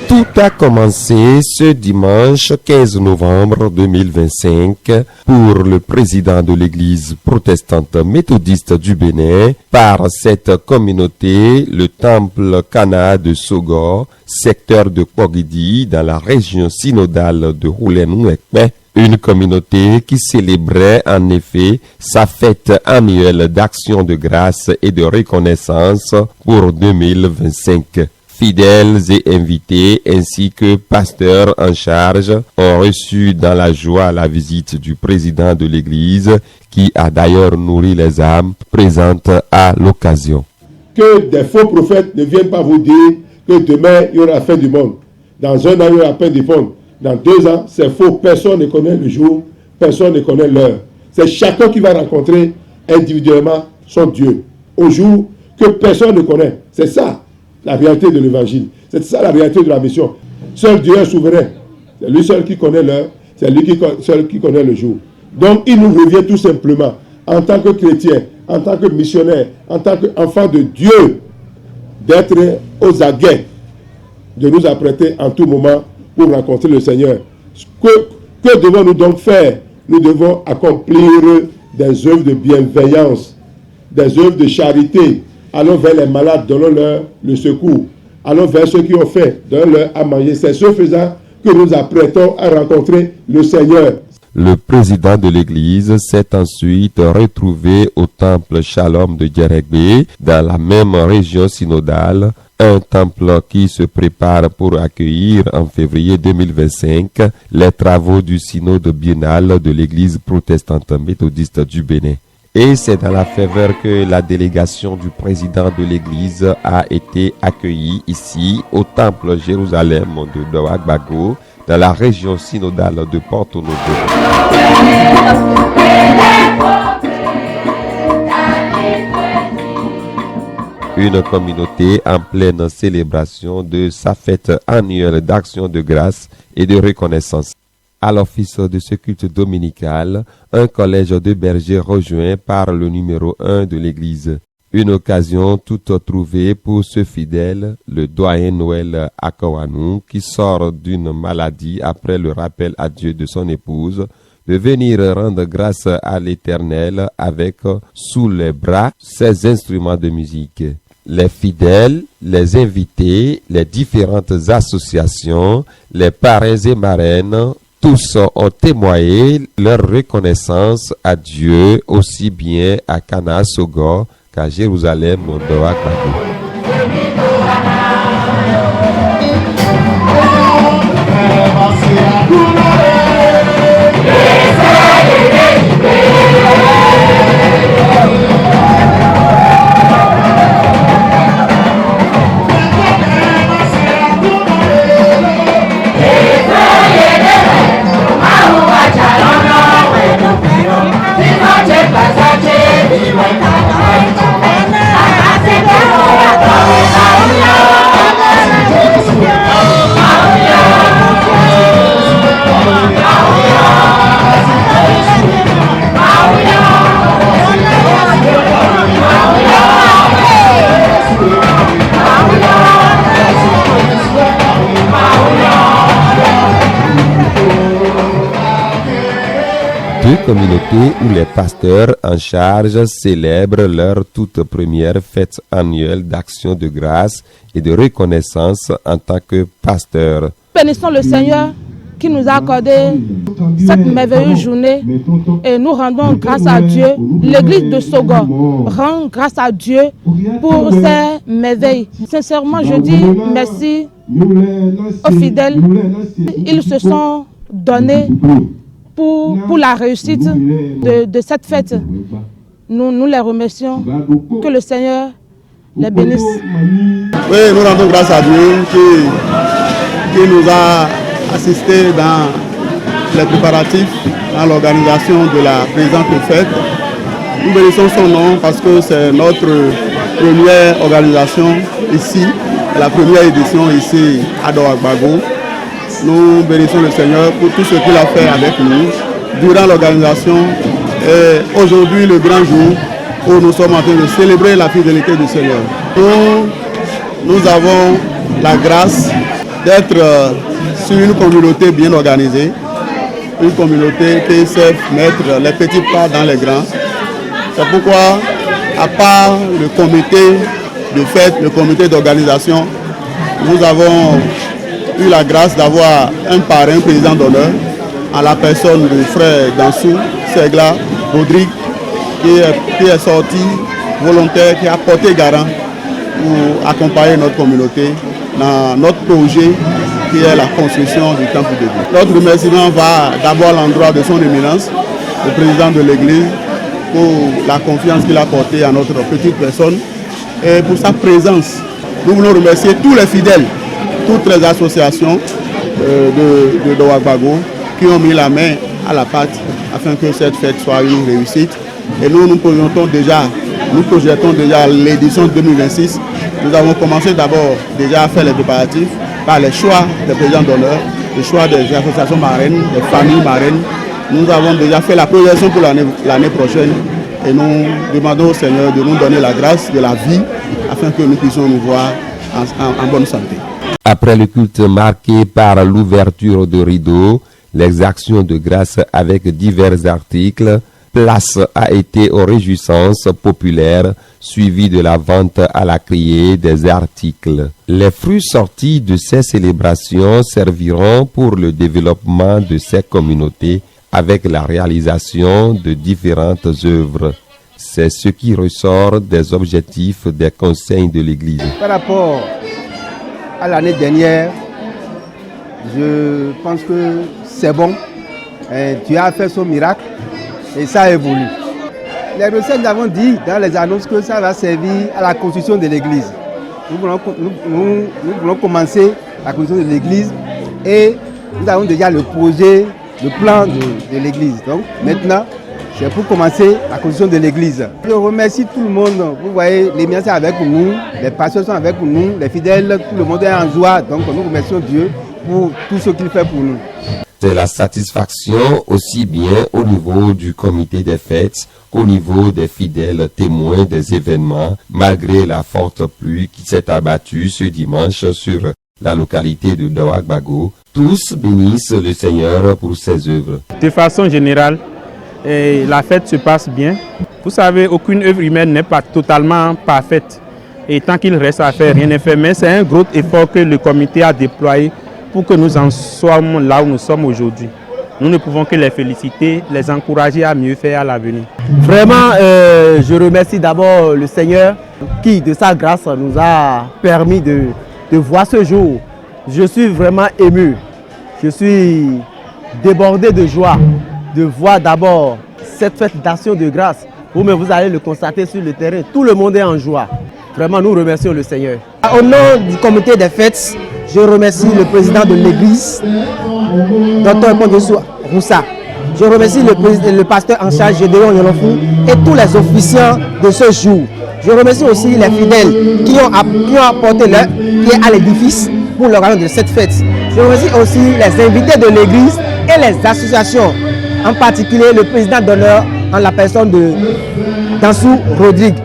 Tout a commencé ce dimanche 15 novembre 2025 pour le président de l'église protestante méthodiste du Bénin par cette communauté, le temple Cana de Sogor, secteur de Kogidi dans la région synodale de Roulen-Ouekpe. Une communauté qui célébrait en effet sa fête annuelle d'action de grâce et de reconnaissance pour 2025. Fidèles et invités ainsi que pasteurs en charge ont reçu dans la joie la visite du président de l'église qui a d'ailleurs nourri les âmes présentes à l'occasion. Que des faux prophètes ne viennent pas vous dire que demain il y aura la fin du monde. Dans un an il y aura la fin du monde. Dans 2 ans, c'est faux. Personne ne connaît le jour, personne ne connaît l'heure. C'est chacun qui va rencontrer individuellement son Dieu. Au jour que personne ne connaît. C'est ça la réalité de l'évangile. C'est ça la réalité de la mission. Seul Dieu est souverain. C'est lui seul qui connaît l'heure. C'est lui seul qui connaît le jour. Donc il nous revient tout simplement, en tant que chrétien, en tant que missionnaire, en tant qu'enfant de Dieu, d'être aux aguets, de nous apprêter en tout moment pour rencontrer le Seigneur. Que devons-nous donc faire? Nous devons accomplir des œuvres de bienveillance, des œuvres de charité. Allons vers les malades, donnons-leur le secours. Allons vers ceux qui ont faim, donnons-leur à manger. C'est ce faisant que nous apprêtons à rencontrer le Seigneur. Le président de l'église s'est ensuite retrouvé au temple Shalom de Djerekbe, dans la même région synodale, un temple qui se prépare pour accueillir en février 2025 les travaux du synode biennal de l'église protestante méthodiste du Bénin. Et c'est dans la faveur que la délégation du président de l'église a été accueillie ici au temple Jérusalem de Douagbago, dans la région synodale de Porto Novo. Une communauté en pleine célébration de sa fête annuelle d'action de grâce et de reconnaissance. À l'office de ce culte dominical, un collège de bergers rejoint par le numéro 1 de l'église. Une occasion toute trouvée pour ce fidèle, le doyen Noël Akawanou, qui sort d'une maladie après le rappel à Dieu de son épouse, de venir rendre grâce à l'Éternel avec sous les bras ses instruments de musique. Les fidèles, les invités, les différentes associations, les parrains et marraines, tous ont témoigné leur reconnaissance à Dieu, aussi bien à Cana Sogor qu'à Jérusalem Douagbago. Deux communautés où les pasteurs en charge célèbrent leur toute première fête annuelle d'action de grâce et de reconnaissance en tant que pasteurs. Bénissons le Seigneur qui nous a accordé cette merveilleuse journée et nous rendons grâce à Dieu. L'église de Sogor rend grâce à Dieu pour ces merveilles. Sincèrement, je dis merci aux fidèles. Ils se sont donnés pour la réussite de cette fête. Nous les remercions. Que le Seigneur les bénisse. Oui, nous rendons grâce à Dieu qui nous a assistés dans les préparatifs, dans l'organisation de la présente fête. Nous bénissons son nom parce que c'est notre première organisation ici, la première édition ici à Douagbago. Nous bénissons le Seigneur pour tout ce qu'il a fait avec nous durant l'organisation. Et aujourd'hui, le grand jour, où nous sommes en train de célébrer la fidélité du Seigneur. Nous avons la grâce d'être sur une communauté bien organisée, une communauté qui sait mettre les petits pas dans les grands. C'est pourquoi, à part le comité de fête, le comité d'organisation, nous avons eu la grâce d'avoir un parrain, président d'honneur, à la personne du frère Dansou Segla Rodrigue, qui est sorti volontaire, qui a porté garant pour accompagner notre communauté dans notre projet qui est la construction du temple de Dieu. Notre remerciement va d'abord à l'endroit de son éminence, le président de l'église, pour la confiance qu'il a portée à notre petite personne et pour sa présence. Nous voulons remercier tous les fidèles, toutes les associations de Douagbago qui ont mis la main à la pâte afin que cette fête soit une réussite. Et nous projetons déjà l'édition 2026. Nous avons commencé d'abord déjà à faire les préparatifs par les choix des présidents d'honneur, les choix des associations marraines, des familles marraines. Nous avons déjà fait la projection pour l'année prochaine et nous demandons au Seigneur de nous donner la grâce de la vie afin que nous puissions nous voir en bonne santé. Après le culte marqué par l'ouverture de rideaux, l'exaction de grâce avec divers articles, place a été aux réjouissances populaires, suivi de la vente à la criée des articles. Les fruits sortis de ces célébrations serviront pour le développement de ces communautés avec la réalisation de différentes œuvres. C'est ce qui ressort des objectifs des conseils de l'Église. Par rapport à l'année dernière, je pense que c'est bon. Dieu a fait son miracle et ça a évolué. Les recettes, nous avons dit dans les annonces que ça va servir à la construction de l'église. Nous voulons commencer la construction de l'église et nous avons déjà le projet, le plan de l'église. Donc maintenant, c'est pour commencer la construction de l'église. Je remercie tout le monde. Vous voyez, les miens sont avec nous, les pasteurs sont avec nous, les fidèles, tout le monde est en joie. Donc nous remercions Dieu pour tout ce qu'il fait pour nous. C'est la satisfaction aussi bien au niveau du comité des fêtes qu'au niveau des fidèles témoins des événements, malgré la forte pluie qui s'est abattue ce dimanche sur la localité de Douagbago. Tous bénissent le Seigneur pour ses œuvres. De façon générale, la fête se passe bien. Vous savez, aucune œuvre humaine n'est pas totalement parfaite. Et tant qu'il reste à faire, rien n'est fait. Mais c'est un gros effort que le comité a déployé pour que nous en soyons là où nous sommes aujourd'hui. Nous ne pouvons que les féliciter, les encourager à mieux faire à l'avenir. Vraiment, je remercie d'abord le Seigneur qui, de sa grâce, nous a permis de voir ce jour. Je suis vraiment ému. Je suis débordé de joie de voir d'abord cette fête d'action de grâce. Vous-même, vous allez le constater sur le terrain. Tout le monde est en joie. Vraiment, nous remercions le Seigneur. Au nom du comité des fêtes, je remercie le président de l'église, Dr. Pondesu Roussa. Je remercie le pasteur en charge, Gédéon Yolofou, et tous les officiants de ce jour. Je remercie aussi les fidèles qui ont apporté leur pied à l'édifice pour l'organisation de cette fête. Je remercie aussi les invités de l'église et les associations, en particulier le président d'honneur en la personne de Dansou Rodrigue.